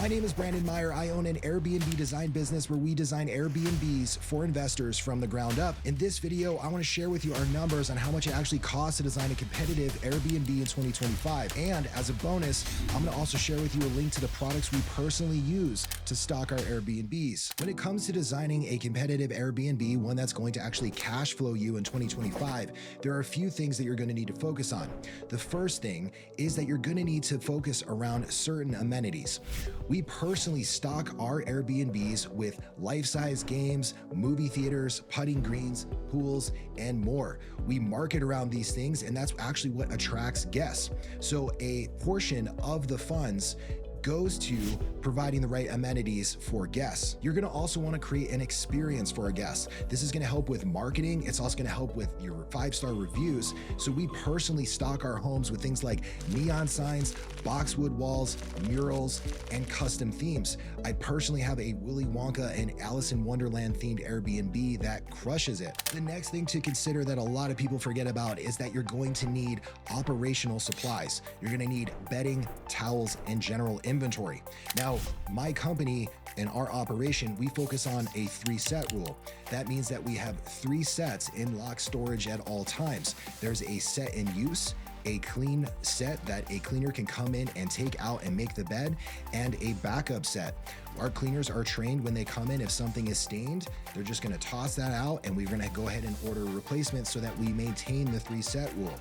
My name is Brandon Meyer. I own an Airbnb design business where we design Airbnbs for investors from the ground up. In this video, I want to share with you our numbers on how much it actually costs to design a competitive Airbnb in 2025. And as a bonus, I'm going to also share with you a link to the products we personally use to stock our Airbnbs. When it comes to designing a competitive Airbnb, one that's going to actually cash flow you in 2025, there are a few things that you're going to need to focus on. The first thing is that you're going to need to focus around certain amenities. We personally stock our Airbnbs with life-size games, movie theaters, putting greens, pools, and more. We market around these things, and that's actually what attracts guests. So a portion of the funds goes to providing the right amenities for guests. You're gonna also wanna create an experience for our guests. This is gonna help with marketing. It's also gonna help with your 5-star reviews. So we personally stock our homes with things like neon signs, boxwood walls, murals, and custom themes. I personally have a Willy Wonka and Alice in Wonderland themed Airbnb that crushes it. The next thing to consider that a lot of people forget about is that you're going to need operational supplies. You're gonna need bedding, towels, and general inventory. Now, my company and our operation, we focus on a 3-set rule. That means that we have 3 sets in lock storage at all times. There's a set in use, a clean set that a cleaner can come in and take out and make the bed, and a backup set. Our cleaners are trained when they come in, if something is stained, they're just gonna toss that out and we're gonna go ahead and order a replacement so that we maintain the 3-set rule.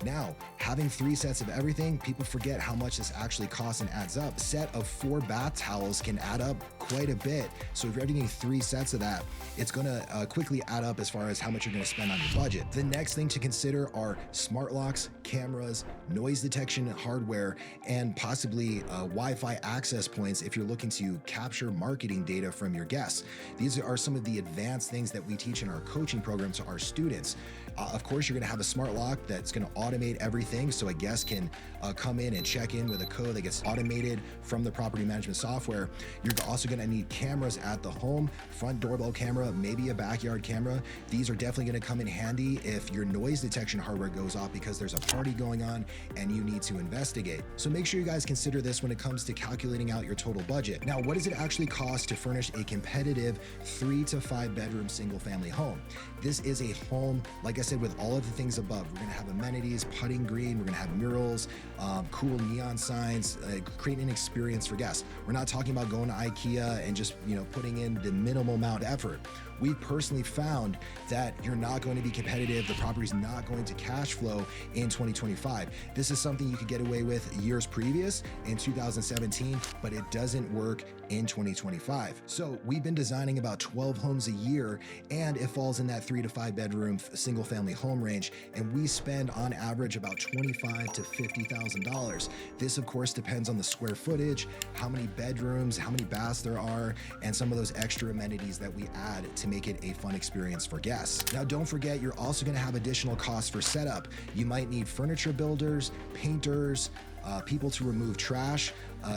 Now, having 3 sets of everything, people forget how much this actually costs and adds up. A set of 4 bath towels can add up quite a bit. So if you're getting 3 sets of that, it's gonna quickly add up as far as how much you're gonna spend on your budget. The next thing to consider are smart locks, cameras, noise detection hardware, and possibly Wi-Fi access points if you're looking to capture marketing data from your guests. These are some of the advanced things that we teach in our coaching program to our students. Of course, you're gonna have a smart lock that's gonna automate everything so a guest can come in and check in with a code that gets automated from the property management software. You're also gonna need cameras at the home, front doorbell camera, maybe a backyard camera. These are definitely gonna come in handy if your noise detection hardware goes off because there's a party going on and you need to investigate. So make sure you guys consider this when it comes to calculating out your total budget. Now, what does it actually cost to furnish a competitive 3 to 5 bedroom single family home? This is a home, like I said, with all of the things above. We're gonna have amenities, putting green, we're gonna have murals, cool neon signs, creating an experience for guests. We're not talking about going to IKEA and just putting in the minimal amount of effort. We've personally found that you're not going to be competitive, the property's not going to cash flow in 2025. This is something you could get away with years previous in 2017, but it doesn't work in 2025. So we've been designing about 12 homes a year, and it falls in that 3 to 5 bedroom single family home range, and we spend on average about $25,000 to $50,000. This of course depends on the square footage, how many bedrooms, how many baths there are, and some of those extra amenities that we add to make it a fun experience for guests. Now, don't forget, you're also gonna have additional costs for setup. You might need furniture builders, painters, people to remove trash.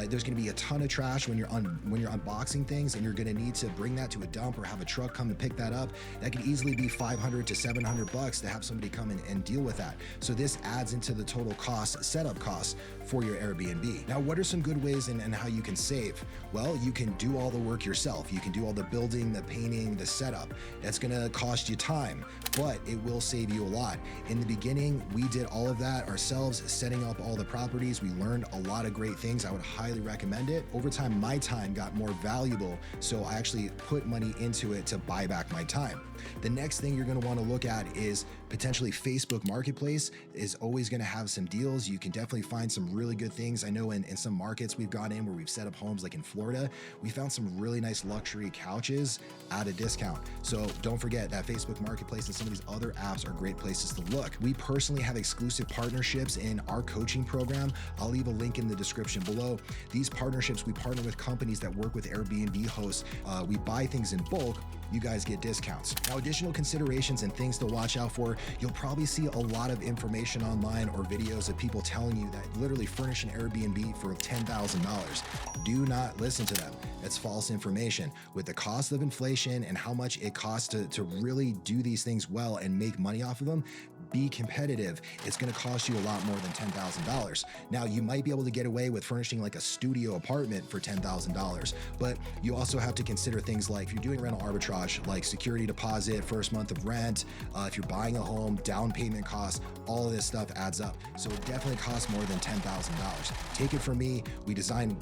There's gonna be a ton of trash when you're unboxing things, and you're gonna need to bring that to a dump or have a truck come and pick that up. That could easily be $500 to $700 to have somebody come in and deal with that. So this adds into the total cost, setup costs for your Airbnb. Now, what are some good ways and how you can save? Well, you can do all the work yourself. You can do all the building, the painting, the setup. That's gonna cost you time, but it will save you a lot. In the beginning, we did all of that ourselves, setting up all the properties. We learned a lot of great things. I would highly recommend it. Over time, my time got more valuable, so I actually put money into it to buy back my time. The next thing you're gonna wanna look at is potentially Facebook Marketplace is always gonna have some deals. You can definitely find some really good things. I know in some markets we've gone in where we've set up homes, like in Florida, we found some really nice luxury couches at a discount. So don't forget that Facebook Marketplace and some of these other apps are great places to look. We personally have exclusive partnerships in our coaching program. I'll leave a link in the description below. These partnerships, we partner with companies that work with Airbnb hosts. We buy things in bulk, you guys get discounts. Now, additional considerations and things to watch out for, you'll probably see a lot of information online or videos of people telling you that literally furnish an Airbnb for $10,000. Do not listen to them. That's false information. With the cost of inflation and how much it costs to really do these things well and make money off of them, be competitive, it's going to cost you a lot more than $10,000. Now, you might be able to get away with furnishing like a studio apartment for $10,000, but you also have to consider things like if you're doing rental arbitrage, like security deposit, first month of rent, if you're buying a home, down payment costs, all of this stuff adds up. So it definitely costs more than $10,000. Take it from me, we design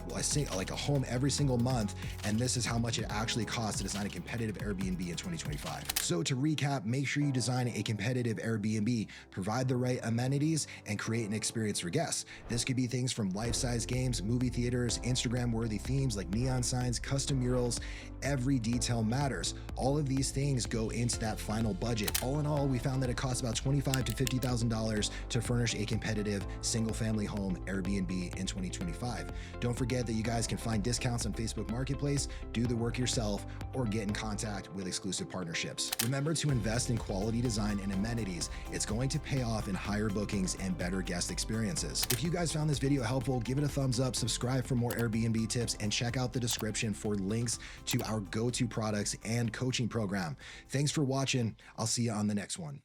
like a home every single month, and this is how much it actually costs to design a competitive Airbnb in 2025. So to recap, make sure you design a competitive Airbnb, provide the right amenities, and create an experience for guests. This could be things from life-size games, movie theaters, Instagram-worthy themes like neon signs, custom murals. Every detail matters. All of these things go into that final budget. All in all, we found that it costs about $25,000 to $50,000 to furnish a competitive single-family home Airbnb in 2025. Don't forget that you guys can find discounts on Facebook Marketplace, do the work yourself, or get in contact with exclusive partnerships. Remember to invest in quality design and amenities. It's going to pay off in higher bookings and better guest experiences. If you guys found this video helpful, give it a thumbs up, subscribe for more Airbnb tips, and check out the description for links to our go-to products and coaching program. Thanks for watching. I'll see you on the next one.